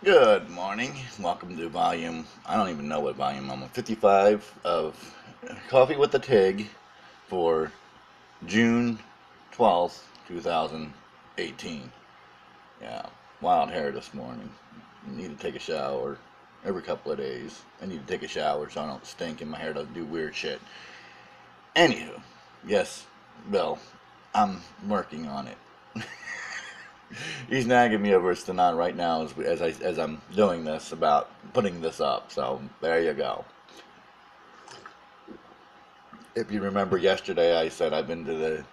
Good morning. Welcome to I don't even know what volume I'm on, 55 of Coffee with the Tigg for June 12th, 2018. Yeah, wild hair this morning. Need to take a shower every couple of days. I need to take a shower so I don't stink and my hair doesn't do weird shit. Anywho, yes, Bill, I'm working on it. He's nagging me over Stanon right now as I'm doing this about putting this up. So there you go. If you remember yesterday, I said I've been to the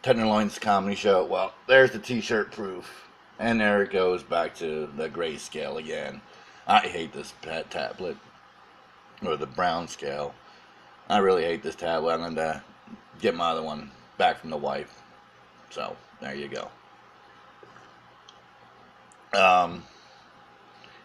Tenderloins comedy show. Well, there's the T-shirt proof, and there it goes back to the grayscale again. I hate this tablet or the brown scale. I really hate this tablet. I'm gonna get my other one back from the wife. So there you go. Um,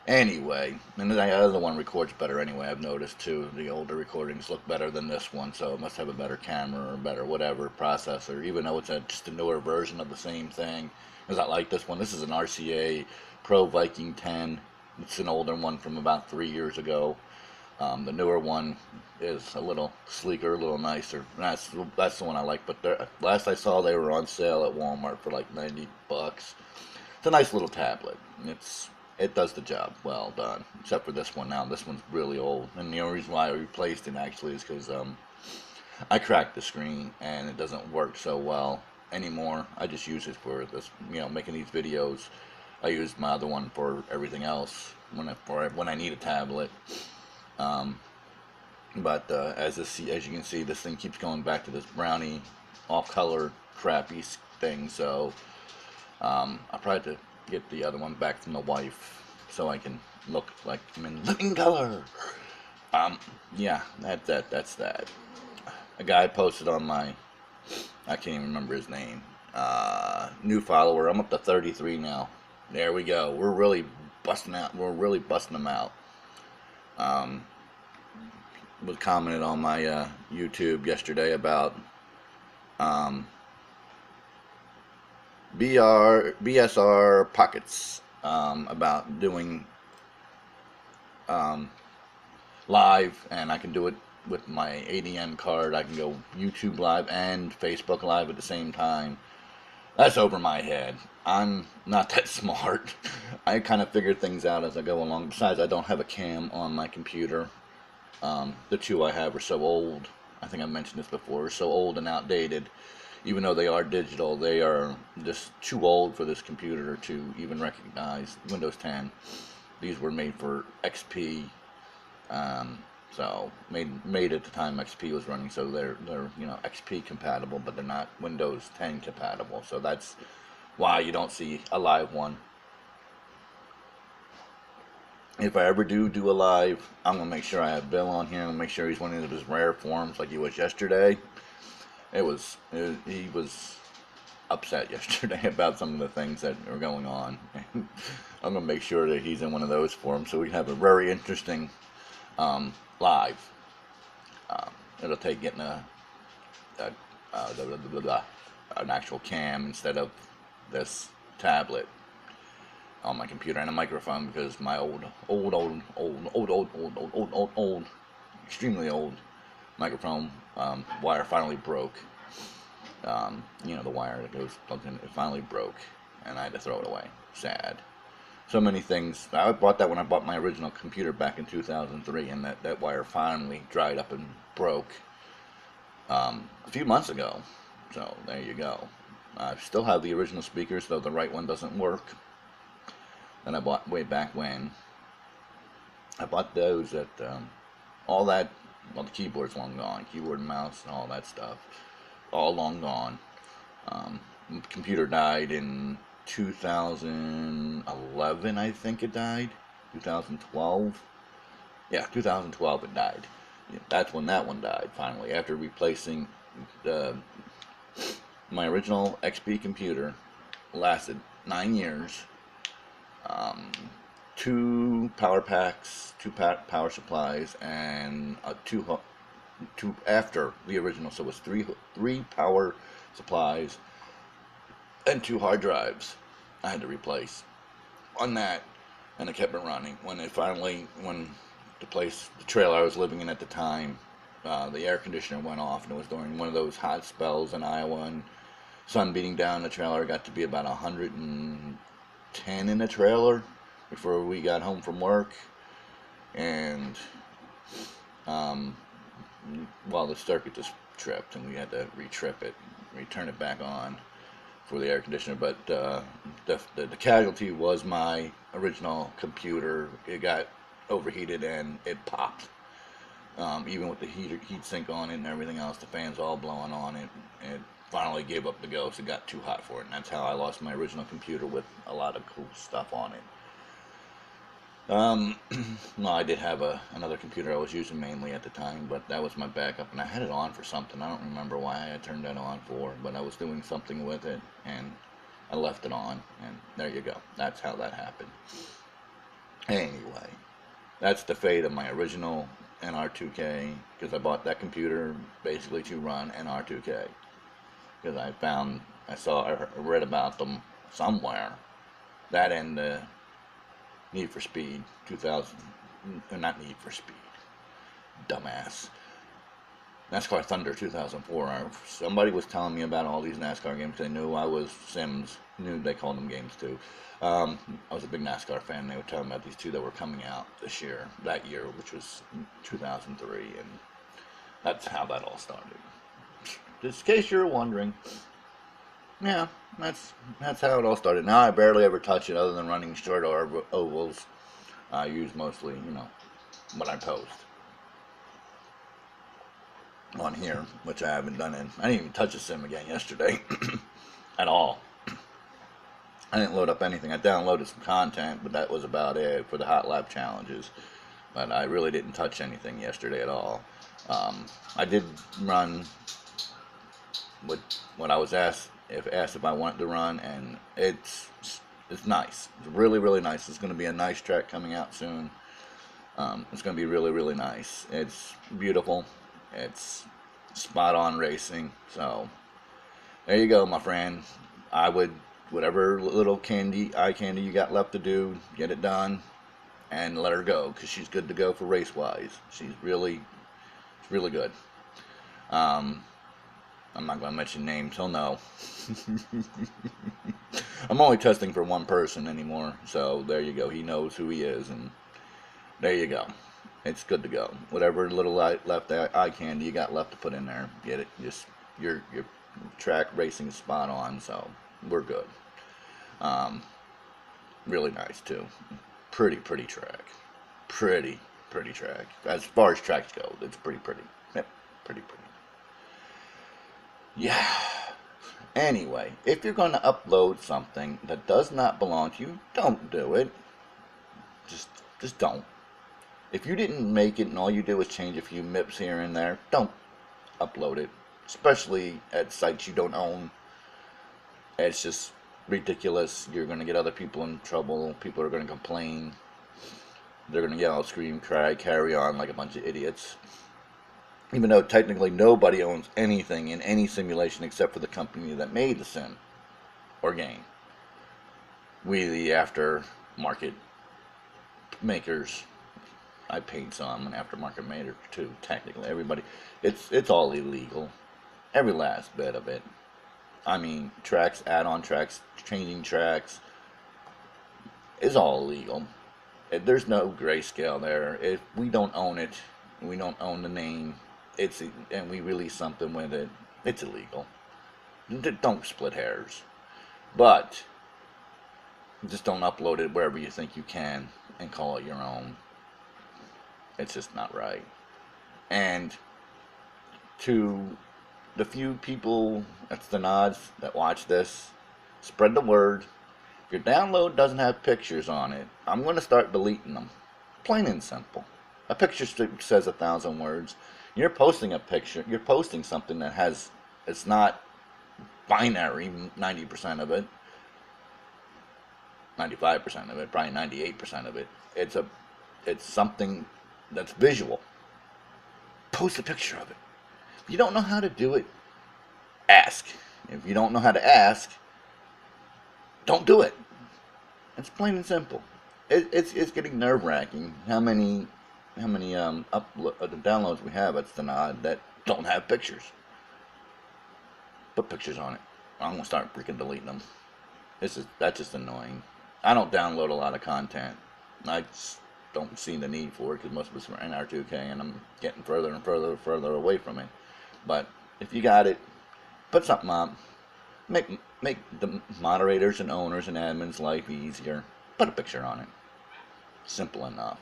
Anyway, and the other one records better anyway. I've noticed too. The older recordings look better than this one, so it must have a better camera or better whatever processor. Even though it's just a newer version of the same thing, it's not like this one. This is an RCA Pro Viking 10. It's an older one from about 3 years ago. The newer one is a little sleeker, a little nicer. That's the one I like. But last I saw, they were on sale at Walmart for like $90. It's a nice little tablet. It does the job well done, except for this one now. This one's really old, and the only reason why I replaced it actually is because I cracked the screen and it doesn't work so well anymore. I just use it for this, making these videos. I use my other one for everything else when I need a tablet. Um, but as you can see, this thing keeps going back to this brownie, off-color, crappy thing. So I'll probably have to get the other one back from the wife so I can look like I'm in living color. Um, yeah, that's that. A guy posted on I can't even remember his name, new follower. I'm up to 33 now. There we go. We're really busting them out. Um, was commented on my YouTube yesterday about um, BSR pockets, about doing um, live, and I can do it with my ADN card. I can go YouTube live and Facebook live at the same time. That's over my head. I'm not that smart. I kind of figure things out as I go along. Besides, I don't have a cam on my computer. The two I have are so old. I think I mentioned this before. So old and outdated. Even though they are digital, they are just too old for this computer to even recognize Windows 10. These were made for XP, so made at the time XP was running. So they're XP compatible, but they're not Windows 10 compatible. So that's why you don't see a live one. If I ever do a live, I'm gonna make sure I have Bill on here and make sure he's one of his rare forms like he was yesterday. He was upset yesterday about some of the things that are going on. I'm gonna make sure that he's in one of those forums so we have a very interesting live. Um, It'll take getting a blah, blah, blah, blah, an actual cam instead of this tablet on my computer and a microphone because my old, extremely old microphone wire finally broke. The wire that goes plugged in, it finally broke, and I had to throw it away. Sad. So many things. I bought that when I bought my original computer back in 2003, and that wire finally dried up and broke a few months ago. So there you go. I still have the original speakers, though the right one doesn't work. That I bought way back when. I bought those at all that. Well, the keyboard's long gone. Keyboard and mouse and all that stuff, all long gone. Computer died in 2011, I think it died. 2012. Yeah, 2012 it died. Yeah, that's when that one died finally. After replacing the my original XP computer, lasted 9 years. Um, Two power packs, two power supplies, and two after the original. So it was three power supplies and two hard drives I had to replace on that. and I kept it running. When the trailer I was living in at the time, the air conditioner went off, and it was during one of those hot spells in Iowa, and sun beating down the trailer. Got to be about 110 in the trailer before we got home from work, and well, the circuit just tripped, and we had to retrip it, return it back on for the air conditioner. But the casualty was my original computer. It got overheated and it popped. Even with the heat sink on it and everything else, the fans all blowing on it, it finally gave up the ghost. It got too hot for it, and that's how I lost my original computer with a lot of cool stuff on it. No, I did have another computer I was using mainly at the time, but that was my backup, and I had it on for something. I don't remember why I turned that on for, but I was doing something with it, and I left it on, and there you go. That's how that happened. Anyway, that's the fate of my original NR2K, because I bought that computer basically to run NR2K, because I read about them somewhere, that and the Need for Speed 2000, not Need for Speed, dumbass, NASCAR Thunder 2004. Somebody was telling me about all these NASCAR games. They knew I was Sims, knew they called them games too. I was a big NASCAR fan. They were telling me about these two that were coming out that year, which was 2003, and that's how that all started. Just in case you're wondering, yeah, that's how it all started. Now I barely ever touch it other than running short ovals. I use mostly, what I post on here, which I haven't done I didn't even touch a sim again yesterday at all. I didn't load up anything. I downloaded some content, but that was about it for the hot lap challenges. But I really didn't touch anything yesterday at all. I did run what I was asked if I wanted to run, and it's nice. It's really, really nice. It's going to be a nice track coming out soon. It's going to be really, really nice. It's beautiful. It's spot on racing. So there you go, my friend. I would, whatever little eye candy you got left to do, get it done and let her go, because she's good to go for race wise. She's really good. I'm not going to mention names, he'll know. I'm only testing for one person anymore, so there you go. He knows who he is, and there you go. It's good to go. Whatever little left eye candy you got left to put in there, get it. Just your track racing is spot on, so we're good. Really nice too. Pretty track. Pretty track. As far as tracks go, it's pretty. Yep, pretty. Yeah. Anyway, if you're going to upload something that does not belong to you, don't do it. Just don't. If you didn't make it and all you do is change a few MIPs here and there, don't upload it. Especially at sites you don't own. It's just ridiculous. You're going to get other people in trouble. People are going to complain. They're going to yell, scream, cry, carry on like a bunch of idiots. Even though technically nobody owns anything in any simulation except for the company that made the sim or game. We, the aftermarket makers, I paid some an aftermarket maker too. Technically, everybody, it's all illegal, every last bit of it. I mean, tracks, add-on tracks, changing tracks is all illegal. There's no grayscale there. If we don't own it, we don't own the name, and we release something with it, it's illegal. Don't split hairs. But just don't upload it wherever you think you can and call it your own. It's just not right. And to the few people, that's the nods, that watch this, spread the word. If your download doesn't have pictures on it, I'm going to start deleting them. Plain and simple. A picture says 1,000 words. You're posting a picture, you're posting something that it's not binary, 90% of it, 95% of it, probably 98% of it. It's something that's visual. Post a picture of it. If you don't know how to do it, ask. If you don't know how to ask, don't do it. It's plain and simple. it's getting nerve-wracking how many the downloads we have. It's odd that don't have pictures. Put pictures on it. I'm gonna start freaking deleting them. That's just annoying. I don't download a lot of content. I just don't see the need for it because most of us are in R2K, and I'm getting further and further away from it. But if you got it, put something up. Make the moderators and owners and admins' life easier. Put a picture on it. Simple enough.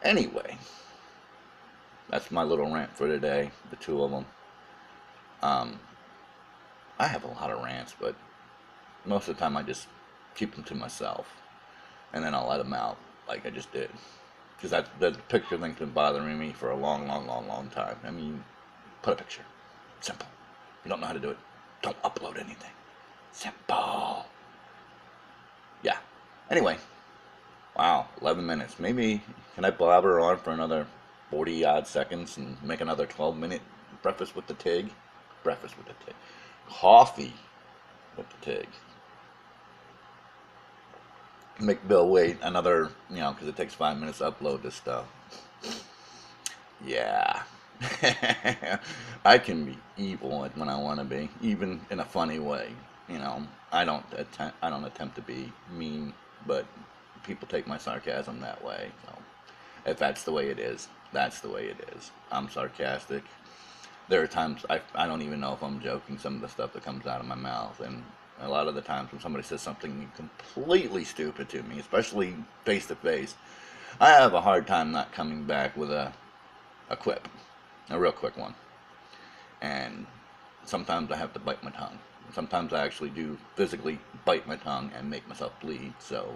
Anyway, that's my little rant for today. The two of them. I have a lot of rants, but most of the time I just keep them to myself, and then I'll let them out like I just did. Because the picture thing's been bothering me for a long time. I mean, put a picture. Simple. If you don't know how to do it, don't upload anything. Simple. Yeah. Anyway. Wow, 11 minutes. Maybe, can I blabber on for another 40 odd seconds and make another 12-minute breakfast with the Tigg? Breakfast with the Tigg. Coffee with the Tigg. Make Bill wait another, because it takes 5 minutes to upload this stuff. Yeah. I can be evil when I want to be, even in a funny way. I don't attempt to be mean, but people take my sarcasm that way. So if that's the way it is, that's the way it is. I'm sarcastic. There are times I don't even know if I'm joking, some of the stuff that comes out of my mouth. And a lot of the times when somebody says something completely stupid to me, especially face to face, I have a hard time not coming back with a quip, a real quick one. And sometimes I have to bite my tongue. Sometimes I actually do physically bite my tongue and make myself bleed. So,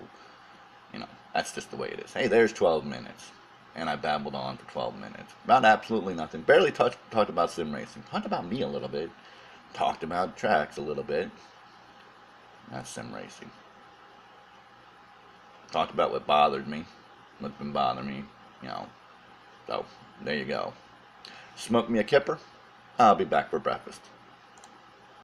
that's just the way it is. Hey, there's 12 minutes. And I babbled on for 12 minutes. About absolutely nothing. Barely talked about sim racing. Talked about me a little bit. Talked about tracks a little bit. That's sim racing. Talked about what bothered me. What's been bothering me. So, there you go. Smoke me a kipper. I'll be back for breakfast.